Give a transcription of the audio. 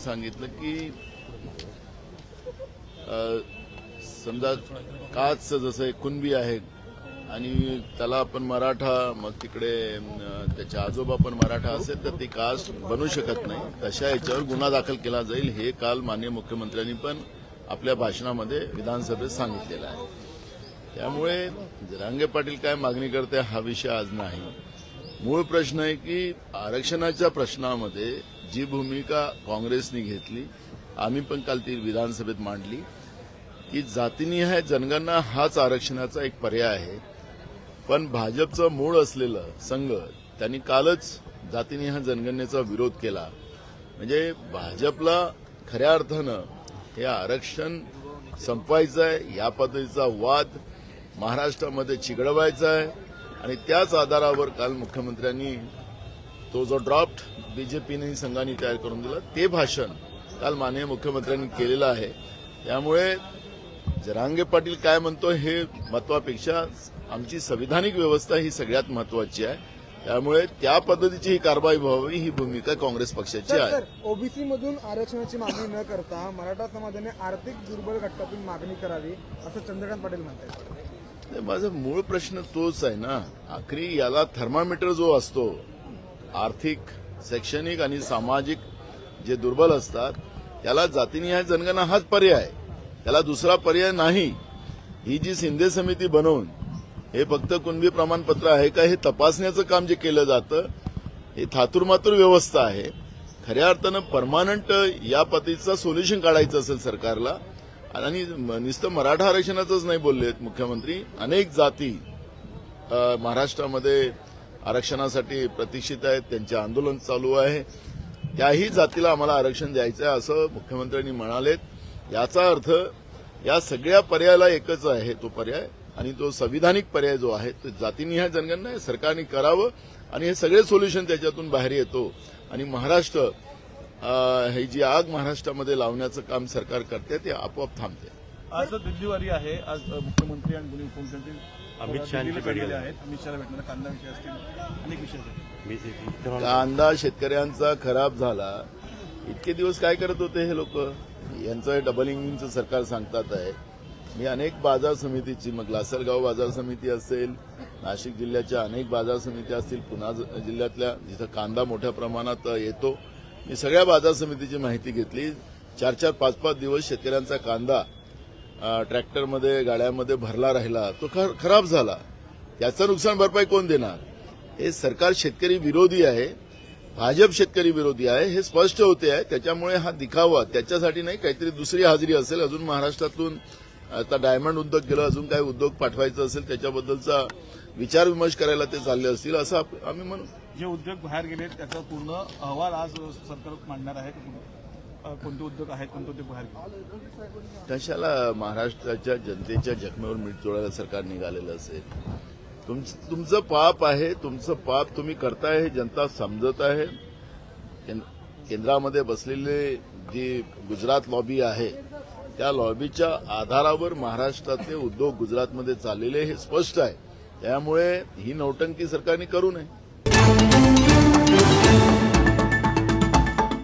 सांगितलं की समजा काच जसं एक कुणबी आहे आणि त्याला आपण मराठा, मग तिकडे त्याचे आजोबा पण मराठा असेल तर ती कास्ट बनू शकत नाही. तशा याच्यावर गुन्हा दाखल केला जाईल, हे काल माननीय मुख्यमंत्र्यांनी पण आपल्या भाषणामध्ये विधानसभेत सांगितलेलं आहे. त्यामुळे जरांगे पाटील काय मागणी करते हा विषय आज नाही. मूळ प्रश्न आहे की आरक्षणाच्या प्रश्नामध्ये जी भूमिका काँग्रेसने घेतली, आम्ही पण काल ती विधानसभेत मांडली की जातीनिहाय जनगणना हाच आरक्षणाचा एक पर्याय आहे. पण भाजपचं मूळ असलेलं संघ त्यांनी कालच जातीनिहाय जनगणनेचा विरोध केला. म्हणजे भाजपला खऱ्या अर्थानं हे आरक्षण संपवायचं आहे, या पद्धतीचा वाद महाराष्ट्रामध्ये चिघळवायचा आहे आणि त्याच आधारावर काल मुख्यमंत्र्यांनी तो जो ड्राफ्ट बीजेपीने संघाने तयार करून दिला ते भाषण काल माननीय मुख्यमंत्र्यांनी केलेलं आहे. त्यामुळे जरांगे पाटील काय म्हणतो हे महत्वापेक्षा आमची संविधानिक व्यवस्था ही सगळ्यात महत्वाची आहे. त्यामुळे त्या पद्धतीची ही कारवाई व्हावी ही भूमिका काँग्रेस पक्षाची आहे. ओबीसी मधून आरक्षणाची मागणी न करता मराठा समाजाने आर्थिक दुर्बल घटकातून मागणी करावी असं चंद्रकांत पाटील म्हणतात. माझा मूळ प्रश्न तोच आहे ना. आखरी याला थर्मामीटर जो असतो, आर्थिक, शैक्षणिक आणि सामाजिक जे दुर्बल असतात त्याला जातीनिहाय जनगणना हाच पर्याय, त्याला दुसरा पर्याय नाही. ही जी शिंदे समिती बनवून हे फक्त कुणबी प्रमाणपत्र आहे का हे तपासण्याचं काम जे केलं जातं हे थातुरमातुर व्यवस्था आहे. खऱ्या अर्थानं परमानंट या पद्धतीचं सोल्युशन काढायचं असेल सरकारला, आणि नुसतं मराठा आरक्षणाचंच नाही बोललेत मुख्यमंत्री, अनेक जाती महाराष्ट्रामध्ये आरक्षणासाठी प्रतीक्षित आहेत, त्यांचे आंदोलन चालू आहे. त्याही जातीला आम्हाला आरक्षण द्यायचं आहे असं मुख्यमंत्र्यांनी म्हणालेत. याचा अर्थ या सगळ्या पर्यायाला एकच आहे तो पर्याय, आणि तो संविधानिक पर्याय जो आहे तो जातीनिहाय जनगणना आहे. सरकारने करावं आणि हे सगळे सोल्युशन त्याच्यातून बाहेर येतो आणि महाराष्ट्र ही जी आग महाराष्ट्रामध्ये लावण्याचं काम सरकार करते ते आपोआप थांबते. आज दिल्लीवारी आहे. आज मुख्यमंत्री आणि दोन्ही उपमुख्यमंत्री अमित शहांची भेट आहेत. अमित शहाला भेटणार, कांदा विषय असतील, अनेक विषय आहेत. कांदा शेतकऱ्यांचा खराब झाला, इतके दिवस काय करत होते हे लोक? यांचं डबल इंजिनचं सरकार सांगतात आहे. मी अनेक बाजार समितीची, मग लासलगाव बाजार समिती असेल, नाशिक जिल्ह्याच्या अनेक बाजार समित्या असतील, पुणे जिल्ह्यातल्या जिथं कांदा मोठ्या प्रमाणात येतो, मी सगळ्या बाजार समितीची माहिती घेतली. 4-4, 5-5 दिवस शेतकऱ्यांचा कांदा ट्रॅक्टरमध्ये, गाड्यामध्ये भरला राहिला, तो खराब झाला. त्याचं नुकसान भरपाई कोण देणार? हे सरकार शेतकरी विरोधी आहे, भाजप शेतकरी विरोधी आहे, हे स्पष्ट होते आहे. त्याच्यामुळे हा दिखावा, त्याच्यासाठी नाही, काहीतरी दुसरी हाजरी असेल. अजून महाराष्ट्रातून आता डायमंड उद्योग केलं, अजून काही उद्योग पाठवायचं असेल त्याच्याबद्दलचा विचारविमर्श करायला ते चालले असतील असं आम्ही म्हणू. जे उद्योग बाहेर गेले त्याचा पूर्ण अहवाल आज सरकार मांडणार आहे. कोणते उद्योग आहेत, कोणते उद्योग बाहेर गेले? कशाला महाराष्ट्राच्या जनतेच्या जखमेवर मीठ चोळायला सरकार निघालेलं असेल? तुमचं पाप आहे, तुमचं पाप तुम्ही करताय हे जनता समजत आहे. केंद्रामध्ये बसलेले जी गुजरात लॉबी आहे त्या लॉबीच्या आधारावर महाराष्ट्रातले उद्योग गुजरातमध्ये चाललेले हे स्पष्ट आहे. त्यामुळे ही नौटंकी सरकारने करू नये.